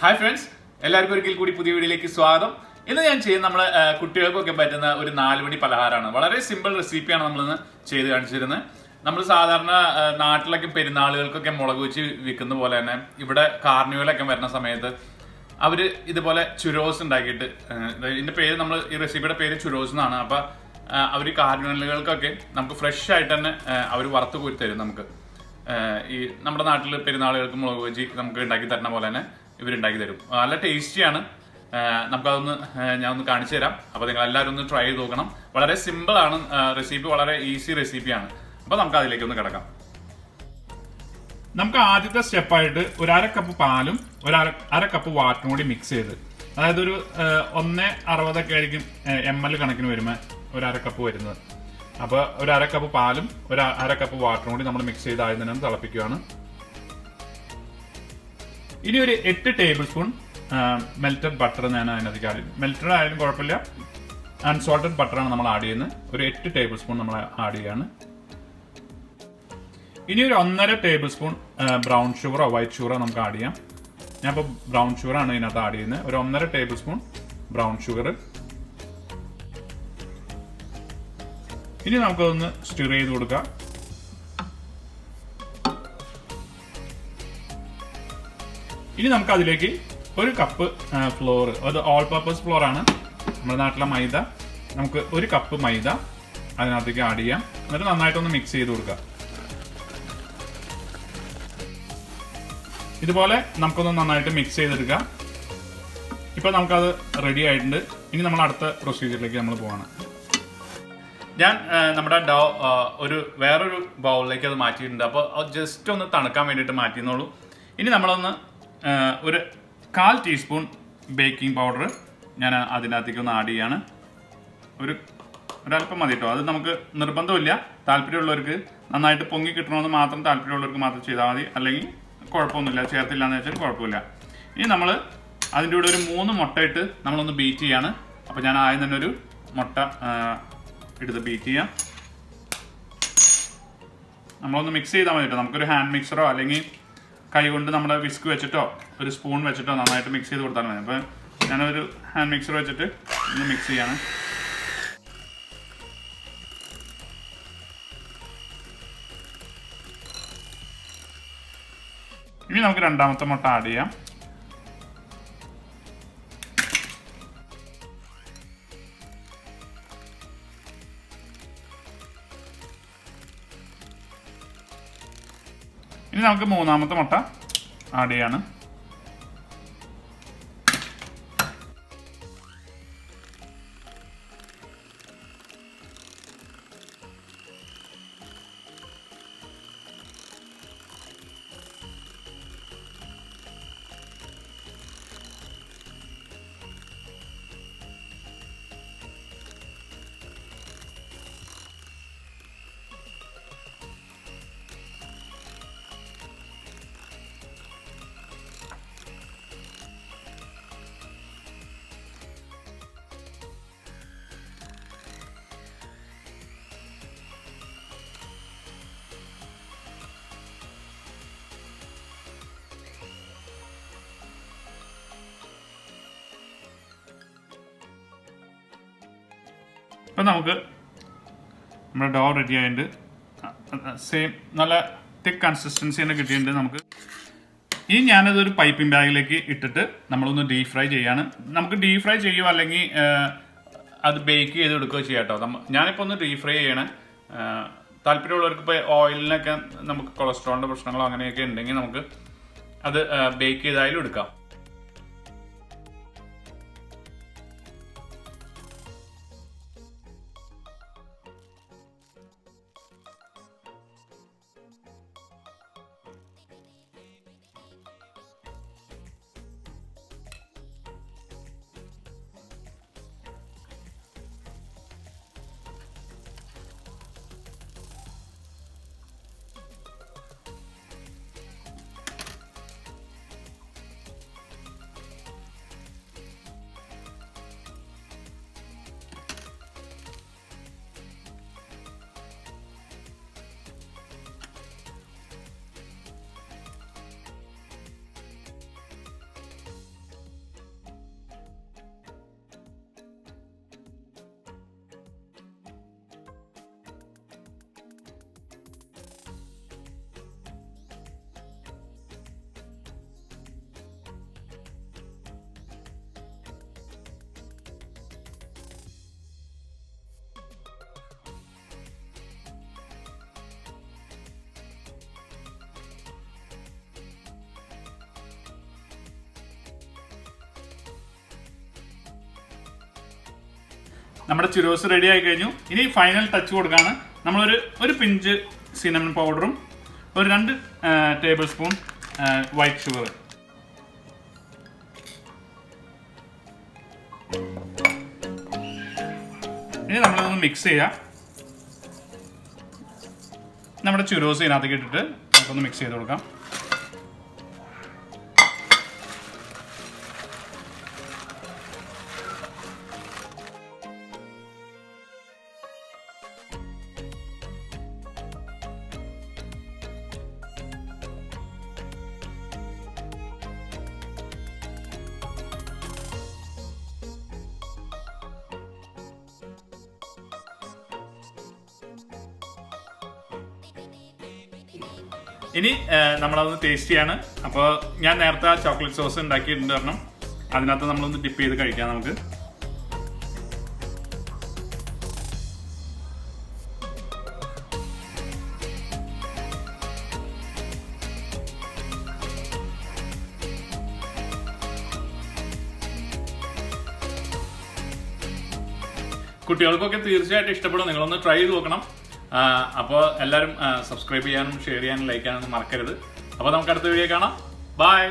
Hi friends, എല്ലാവർക്കും ഒരിക്കൽ കൂടി പുതിയ വീഡിയോയിലേക്ക് സ്വാഗതം. ഇന്ന് ഞാൻ ചെയ്യുന്ന നമ്മളെ കുട്ടികൾക്കൊക്കെ പറ്റുന്ന ഒരു 4 മണി പലഹാരമാണ്. വളരെ സിമ്പിൾ റെസിപ്പിയാണ് നമ്മളിന്ന് ചെയ്ത് കാണിച്ചിരുന്നത്. നമ്മൾ സാധാരണ നാട്ടിലൊക്കെ പെരുന്നാളുകൾക്കൊക്കെ മുളക് വെച്ച് വിൽക്കുന്ന പോലെ തന്നെ ഇവിടെ കാർണിവലൊക്കെ വരുന്ന സമയത്ത് അവർ ഇതുപോലെ ചുരോസ് ഉണ്ടാക്കിയിട്ട്, ഇതിൻ്റെ പേര് ഈ റെസിപ്പിയുടെ പേര് ചുരോസ് എന്നാണ്. അപ്പോൾ അവർ കാർണിവലുകൾക്കൊക്കെ നമുക്ക് ഫ്രഷ് ആയിട്ട് തന്നെ അവർ വറുത്ത് കോരി തരും. നമുക്ക് ഈ നമ്മുടെ നാട്ടിൽ പെരുന്നാളുകൾക്ക് മുളക് വെച്ച് നമുക്ക് ഉണ്ടാക്കി തരുന്ന പോലെ തന്നെ ഇവരുണ്ടാക്കി തരും. നല്ല ടേസ്റ്റിയാണ്. നമുക്കതൊന്ന് ഞാൻ ഒന്ന് കാണിച്ചു തരാം. അപ്പോൾ നിങ്ങൾ എല്ലാവരും ഒന്ന് ട്രൈ ചെയ്ത് നോക്കണം. വളരെ സിമ്പിളാണ് റെസിപ്പി, വളരെ ഈസി റെസിപ്പിയാണ്. അപ്പോൾ നമുക്ക് അതിലേക്ക് ഒന്ന് കിടക്കാം. നമുക്ക് ആദ്യത്തെ സ്റ്റെപ്പായിട്ട് ഒരു 1/2 കപ്പ് പാലും അര കപ്പ് വാട്ടറും കൂടി മിക്സ് ചെയ്ത്, അതായത് ഒരു 1.60 ആയിരിക്കും ml കണക്കിന് വരുമ്പോൾ ഒരു 1/2 കപ്പ് വരുന്നത്. അപ്പോൾ ഒരു 1/2 കപ്പ് പാലും ഒരു 1/2 കപ്പ് വാട്ടറും കൂടി നമ്മൾ മിക്സ് ചെയ്ത് ആദ്യം തന്നെ തിളപ്പിക്കുകയാണ്. ഇനി ഒരു 8 ടേബിൾ സ്പൂൺ മെൽറ്റഡ് ബട്ടർ ഞാൻ അതിനകത്തേക്ക് ആഡ് ചെയ്യും. മെൽറ്റഡ് ആയാലും കുഴപ്പമില്ല, അൺസോൾട്ടഡ് ബട്ടറാണ് നമ്മൾ ആഡ് ചെയ്യുന്നത്. ഒരു 8 ടേബിൾ സ്പൂൺ നമ്മൾ ആഡ് ചെയ്യാണ്. ഇനി ഒരു 1.5 ടേബിൾ സ്പൂൺ ബ്രൗൺ ഷുഗറോ വൈറ്റ് ഷുഗറോ നമുക്ക് ആഡ് ചെയ്യാം. ഞാൻ ഇപ്പോൾ ബ്രൗൺ ഷുഗറാണ് ഇതിനകത്ത് ആഡ് ചെയ്യുന്നത്. ഒരു 1.5 ടേബിൾ സ്പൂൺ ബ്രൗൺ ഷുഗർ. ഇനി നമുക്കതൊന്ന് സ്റ്റിർ ചെയ്ത് കൊടുക്കാം. ഇനി നമുക്ക് അതിലേക്ക് ഒരു കപ്പ് ഫ്ലോർ, അത് ഓൾ പർപ്പസ് ഫ്ലോർ ആണ്, നമ്മുടെ നാട്ടിലെ മൈദ. നമുക്ക് ഒരു കപ്പ് മൈദ അതിനകത്തേക്ക് ആഡ് ചെയ്യാം. എന്നിട്ട് നന്നായിട്ടൊന്ന് മിക്സ് ചെയ്ത് കൊടുക്കുക. ഇതുപോലെ നമുക്കൊന്ന് നന്നായിട്ട് മിക്സ് ചെയ്തെടുക്കാം. ഇപ്പോൾ നമുക്കത് റെഡി ആയിട്ടുണ്ട്. ഇനി നമ്മൾ അടുത്ത പ്രൊസീജിയറിലേക്ക് നമ്മൾ പോവാണ്. ഞാൻ നമ്മുടെ ഡോ വേറൊരു ബൗളിലേക്ക് അത് മാറ്റിയിട്ടുണ്ട്. അപ്പോൾ അത് ജസ്റ്റ് ഒന്ന് തണുക്കാൻ വേണ്ടിയിട്ട് മാറ്റിയെന്നുള്ളൂ. ഇനി നമ്മളൊന്ന് ഒരു 1/4 ടീസ്പൂൺ ബേക്കിംഗ് പൗഡർ ഞാൻ അതിനകത്തേക്ക് ഒന്ന് ആഡ് ചെയ്യാണ്. ഒരല്പം മതി കേട്ടോ. അത് നമുക്ക് നിർബന്ധമില്ല. താല്പര്യമുള്ളവർക്ക്, നന്നായിട്ട് പൊങ്ങി കിട്ടണമെന്ന് മാത്രം താല്പര്യമുള്ളവർക്ക് മാത്രം ചെയ്താൽ മതി. അല്ലെങ്കിൽ കുഴപ്പമൊന്നുമില്ല, ചേർത്തില്ല എന്ന് വെച്ചാൽ കുഴപ്പമില്ല. ഇനി നമ്മൾ അതിൻ്റെ കൂടെ ഒരു 3 മുട്ടയിട്ട് നമ്മളൊന്ന് ബീറ്റ് ചെയ്യാണ്. അപ്പോൾ ഞാൻ ആദ്യം തന്നെ ഒരു മുട്ട എടുത്ത് ബീറ്റ് ചെയ്യാം. നമ്മളൊന്ന് മിക്സ് ചെയ്താൽ മതി കേട്ടോ. നമുക്കൊരു ഹാൻഡ് മിക്സറോ അല്ലെങ്കിൽ കൈ കൊണ്ട് നമ്മുടെ വിസ്ക് വെച്ചിട്ടോ ഒരു സ്പൂൺ വെച്ചിട്ടോ നന്നായിട്ട് മിക്സ് ചെയ്ത് കൊടുത്താൽ മതി. അപ്പോൾ ഞാനൊരു ഹാൻഡ് മിക്സർ വെച്ചിട്ട് ഒന്ന് മിക്സ് ചെയ്യാണ്. ഇനി നമുക്ക് രണ്ടാമത്തെ മുട്ട ആഡ് ചെയ്യാം. ഇനി നമുക്ക് മൂന്നാമത്തെ മുട്ട ആഡ് ചെയ്യാണ്. അപ്പം നമുക്ക് നമ്മുടെ ഡോ റെഡി ആയിട്ട് സെയിം നല്ല തിക്ക് കൺസിസ്റ്റൻസി തന്നെ കിട്ടിയിട്ടുണ്ട് നമുക്ക്. ഇനി ഞാനതൊരു പൈപ്പിംഗ് ബാഗിലേക്ക് ഇട്ടിട്ട് നമ്മളൊന്ന് ഡീപ് ഫ്രൈ ചെയ്യാണ്. നമുക്ക് ഡീപ് ഫ്രൈ ചെയ്യുമോ അല്ലെങ്കിൽ അത് ബേക്ക് ചെയ്ത് എടുക്കുകയോ ചെയ്യാം കേട്ടോ. ഞാനിപ്പോൾ ഒന്ന് ഡീപ് ഫ്രൈ ചെയ്യണേ. താല്പര്യമുള്ളവർക്ക് ഇപ്പോൾ ഓയിലിനൊക്കെ നമുക്ക് കൊളസ്ട്രോളിൻ്റെ പ്രശ്നങ്ങളോ അങ്ങനെയൊക്കെ ഉണ്ടെങ്കിൽ നമുക്ക് അത് ബേക്ക് ചെയ്തായാലും എടുക്കാം. നമ്മുടെ ചുരോസ് റെഡി ആയി കഴിഞ്ഞു. ഇനി ഫൈനൽ ടച്ച് കൊടുക്കാണ്. നമ്മളൊരു പിഞ്ച് സിനമൺ പൗഡറും ഒരു 2 ടേബിൾ സ്പൂൺ വൈറ്റ് ഷുഗർ. ഇനി നമ്മളതൊന്ന് മിക്സ് ചെയ്യാം. നമ്മുടെ ചുരോസ് ഇതിനകത്തേക്ക് ഇട്ടിട്ട് നമുക്കൊന്ന് മിക്സ് ചെയ്ത് കൊടുക്കാം. ഇനി നമ്മളതൊന്ന് ടേസ്റ്റ് ചെയ്യാണ്. അപ്പോൾ ഞാൻ നേരത്തെ ആ ചോക്ലേറ്റ് സോസ് ഉണ്ടാക്കിയിട്ടുണ്ട് കാരണം അതിനകത്ത് നമ്മളൊന്ന് ഡിപ്പ് ചെയ്ത് കഴിക്കാം നമുക്ക്. കുട്ടികൾക്കൊക്കെ തീർച്ചയായിട്ടും ഇഷ്ടപ്പെടും. നിങ്ങളൊന്ന് ട്രൈ ചെയ്ത് നോക്കണം. അപ്പോൾ എല്ലാവരും സബ്സ്ക്രൈബ് ചെയ്യാനും ഷെയർ ചെയ്യാനും ലൈക്ക് ചെയ്യാനൊന്നും മറക്കരുത്. അപ്പോൾ നമുക്ക് അടുത്ത വീഡിയോ കാണാം. ബൈ.